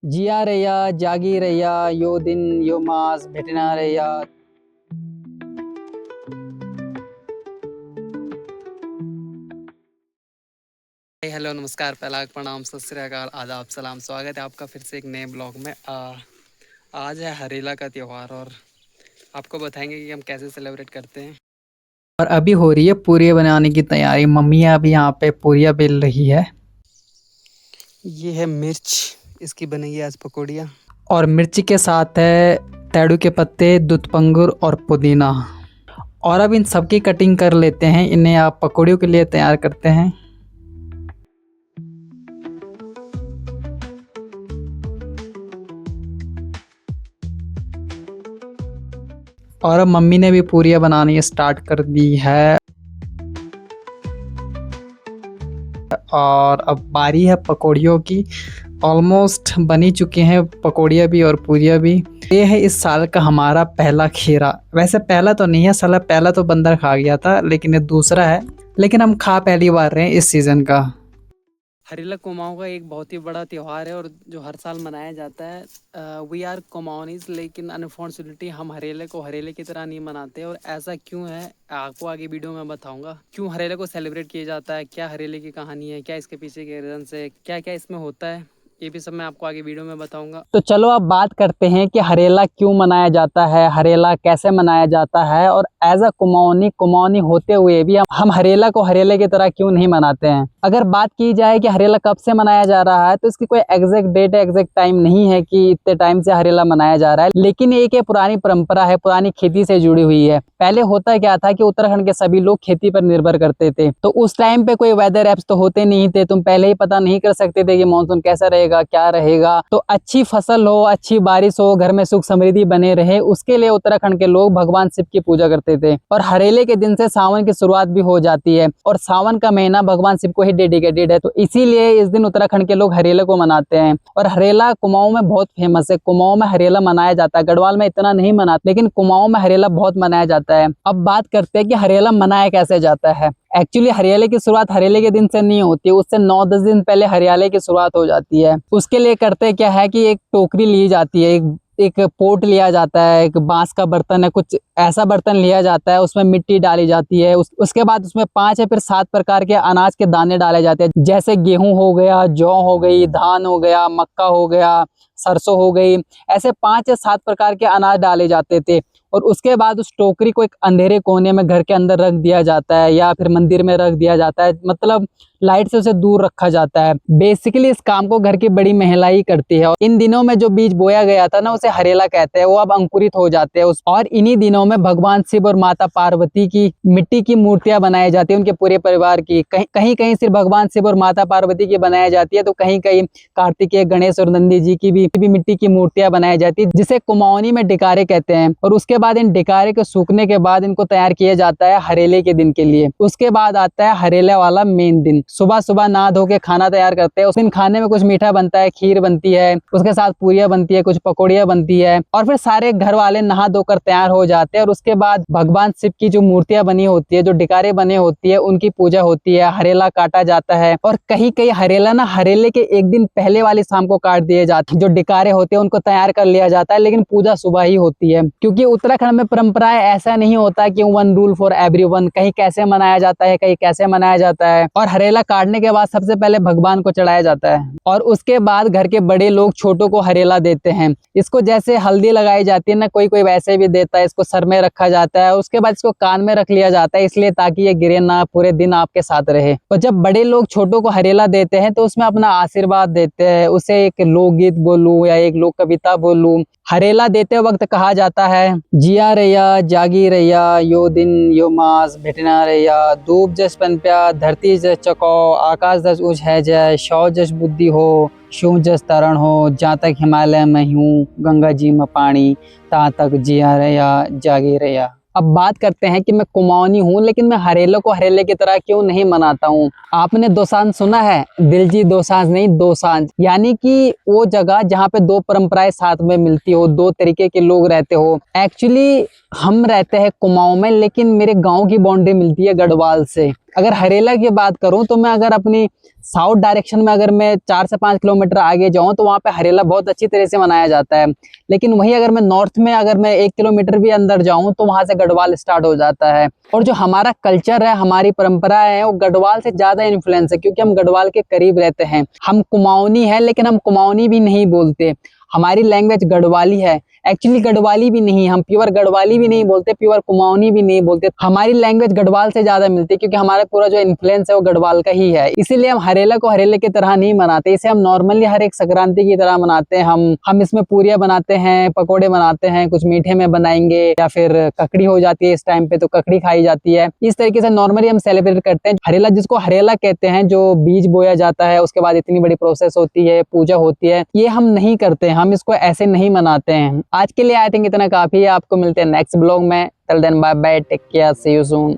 जिया रैया जागी रैया यो दिन यो मास भेटना रैया। हेलो नमस्कार पहला प्रणाम सत श्री अकाल आदाब सलाम। स्वागत है आपका फिर से एक नए ब्लॉग में। आज है हरेला का त्यौहार और आपको बताएंगे कि हम कैसे सेलिब्रेट करते हैं। और अभी हो रही है पूरी बनाने की तैयारी। मम्मी अभी यहाँ पे पूरियाँ बेल रही है। ये है मिर्च, इसकी बनेगी आज पकौड़ियाँ। और मिर्ची के साथ है तेड़ू के पत्ते, दूध पंगुर और पुदीना। और अब इन सब की कटिंग कर लेते हैं, इन्हें आप पकौड़ियों के लिए तैयार करते हैं। और अब मम्मी ने भी पूरियाँ बनानी स्टार्ट कर दी है। और अब बारी है पकौड़ियों की। ऑलमोस्ट बनी चुकी हैं पकौड़ियाँ भी और पूरियाँ भी। ये है इस साल का हमारा पहला खीरा। वैसे पहला तो नहीं है, साला पहला तो बंदर खा गया था, लेकिन ये दूसरा है। लेकिन हम खा पहली बार रहे हैं इस सीज़न का। हरेला कुमाऊं का एक बहुत ही बड़ा त्यौहार है और जो हर साल मनाया जाता है। वी आर कुमाऊनीज, लेकिन अनफॉर्चुनेटली हम हरेले को हरेले की तरह नहीं मनाते। और ऐसा क्यों है आपको आगे वीडियो में बताऊंगा। क्यों हरेले को सेलिब्रेट किया जाता है, क्या हरेले की कहानी है, क्या इसके पीछे के रीजन है, क्या क्या इसमें होता है, ये भी सब मैं आपको आगे वीडियो में बताऊंगा। तो चलो अब बात करते हैं कि हरेला क्यों मनाया जाता है, हरेला कैसे मनाया जाता है, और एज अ कुमाऊनी होते हुए भी हम हरेला को हरेले की तरह क्यों नहीं मनाते हैं। अगर बात की जाए कि हरेला कब से मनाया जा रहा है, तो इसकी कोई एग्जैक्ट डेट एग्जैक्ट टाइम नहीं है कि इतने टाइम से हरेला मनाया जा रहा है। लेकिन एक पुरानी परंपरा है, पुरानी खेती से जुड़ी हुई है। पहले होता क्या था कि उत्तराखंड के सभी लोग खेती पर निर्भर करते थे। तो उस टाइम पे कोई वेदर एप्स तो होते नहीं थे, तुम पहले ही पता नहीं कर सकते थे कि मानसून कैसा रहेगा, क्या रहेगा। तो अच्छी फसल हो, अच्छी बारिश हो, घर में सुख समृद्धि बने रहे, उसके लिए उत्तराखंड के लोग भगवान शिव की पूजा करते थे। और हरेले के दिन से सावन की शुरुआत भी हो जाती है, और सावन का महीना भगवान शिव को ही डेडिकेटेड है। तो इसीलिए इस दिन उत्तराखंड के लोग हरेले को मनाते हैं। और हरेला कुमाऊं में बहुत फेमस है। कुमाऊं में हरेला मनाया जाता है, गढ़वाल में इतना नहीं मनाते, लेकिन कुमाऊं में हरेला बहुत मनाया जाता है। अब बात करते हैं कि हरेला मनाया कैसे जाता है। एक्चुअली हरियाले की शुरुआत हरेले के दिन से नहीं होती, उससे 9-10 दिन पहले हरियाले की शुरुआत हो जाती है। उसके लिए करते क्या है कि एक टोकरी ली जाती है, एक पोट लिया जाता है, एक बांस का बर्तन है, कुछ ऐसा बर्तन लिया जाता है, उसमें मिट्टी डाली जाती है। उसके बाद उसमें 5 या फिर 7 प्रकार के अनाज के दाने डाले जाते हैं, जैसे गेहूं हो गया, जौ हो गई, धान हो गया, मक्का हो गया, सरसों हो गई। ऐसे 5 या 7 प्रकार के अनाज डाले जाते थे। और उसके बाद उस टोकरी को एक अंधेरे कोने में घर के अंदर रख दिया जाता है, या फिर मंदिर में रख दिया जाता है, मतलब लाइट से उसे दूर रखा जाता है। बेसिकली इस काम को घर की बड़ी महिला ही करती है। इन दिनों में जो बीज बोया गया था ना, उसे हरेला कहते हैं, वो अब अंकुरित हो जाते हैं। और इन्हीं दिनों में भगवान शिव और माता पार्वती की मिट्टी की मूर्तियां बनाई जाती है, उनके पूरे परिवार की। कहीं कहीं सिर्फ भगवान शिव और माता पार्वती की बनाई जाती है, तो कहीं कहीं कार्तिकेय, गणेश और नंदी जी की भी मिट्टी की मूर्तियां बनाई जाती है, जिसे कुमाऊनी में डिकारे कहते हैं। और उसके बाद इन डिकारे के सूखने के बाद इनको तैयार किया जाता है हरेले के दिन के लिए। उसके बाद आता है हरेले वाला मेन दिन। सुबह सुबह नहा धो के खाना तैयार करते हैं। उस दिन खाने में कुछ मीठा बनता है, खीर बनती है, उसके साथ पूरियां बनती है, कुछ पकौड़ियां बनती है। और फिर सारे घर वाले नहा धोकर तैयार हो जाते हैं। और उसके बाद भगवान शिव की जो मूर्तियां बनी होती है, जो डिकारे बने होती है, उनकी पूजा होती है, हरेला काटा जाता है। और कहीं कहीं हरेला ना हरेले के एक दिन पहले वाली शाम को काट दिए जाते हैं। जो डिकारे होते हैं उनको तैयार कर लिया जाता है, लेकिन पूजा सुबह ही होती है, क्योंकि उत्तराखंड में परंपराएं ऐसा नहीं होता कि वन रूल फॉर एवरीवन, कहीं कैसे मनाया जाता है, कहीं कैसे मनाया जाता है। और हरेला काटने के बाद सबसे पहले भगवान को चढ़ाया जाता है, और उसके बाद घर के बड़े लोग छोटों को हरेला देते हैं। इसको जैसे हल्दी लगाई जाती है ना, कोई कोई वैसे भी देता है। इसको सर में रखा जाता है, उसके बाद इसको कान में रख लिया जाता है, इसलिए ताकि ये गिरे ना, पूरे दिन आपके साथ रहे। तो जब बड़े लोग छोटों को हरेला देते हैं, तो उसमें अपना आशीर्वाद देते हैं। उसे एक लोकगीत बोलूं या एक लोक कविता बोलूं, हरेला देते वक्त कहा जाता है, जिया रैया जागी रैया यो दिन यो मास भेटना रैया। धूप जस पनप्या धरती जस चको, आकाश जस उज है जय, शौ जस बुद्धि हो, शिव जस तरण हो। जहाँ तक हिमालय में हूँ, गंगा जी में पानी, तहाँ तक जिया रैया जागी रैया। अब बात करते हैं कि मैं कुमाऊनी हूँ, लेकिन मैं हरेले को हरेले की तरह क्यों नहीं मनाता हूँ। आपने दोसांझ सुना है? दिलजीत दोसांझ नहीं, दोसांझ, यानी कि वो जगह जहाँ पे दो परंपराएं साथ में मिलती हो, दो तरीके के लोग रहते हो। एक्चुअली हम रहते हैं कुमाऊं में, लेकिन मेरे गांव की बाउंड्री मिलती है गढ़वाल से। अगर हरेला की बात करूं तो मैं अगर अपनी साउथ डायरेक्शन में अगर मैं 4 से 5 किलोमीटर आगे जाऊं तो वहां पे हरेला बहुत अच्छी तरह से मनाया जाता है। लेकिन वहीं अगर मैं नॉर्थ में अगर मैं 1 किलोमीटर भी अंदर जाऊं तो वहां से गढ़वाल स्टार्ट हो जाता है। और जो हमारा कल्चर है, हमारी परंपरा है, वो गढ़वाल से ज्यादा इन्फ्लुएंस है, क्योंकि हम गढ़वाल के करीब रहते हैं। हम कुमाऊनी है लेकिन हम कुमाऊनी भी नहीं बोलते, हमारी लैंग्वेज गढ़वाली है। एक्चुअली गढ़वाली भी नहीं, हम प्योर गढ़वाली भी नहीं बोलते, प्योर कुमाऊनी भी नहीं बोलते। हमारी लैंग्वेज गढ़वाल से ज्यादा मिलती है, क्योंकि हमारा पूरा जो इन्फ्लुएंस है वो गढ़वाल का ही है। इसीलिए हम हरेला को हरेले की तरह नहीं मनाते, इसे हम नॉर्मली हर एक संक्रांति की तरह मनाते हैं। हम इसमें पूरियां बनाते हैं, पकौड़े बनाते हैं, कुछ मीठे में बनाएंगे, या फिर ककड़ी हो जाती है इस टाइम पे तो ककड़ी खाई जाती है। इस तरीके से नॉर्मली हम सेलिब्रेट करते हैं। हरेला जिसको हरेला कहते हैं, जो बीज बोया जाता है, उसके बाद इतनी बड़ी प्रोसेस होती है, पूजा होती है, ये हम नहीं करते, हम इसको ऐसे नहीं मनाते हैं। आज के लिए आई थिंक इतना काफी है। आपको मिलते हैं नेक्स्ट ब्लॉग में। Till then bye bye, take care, see you soon.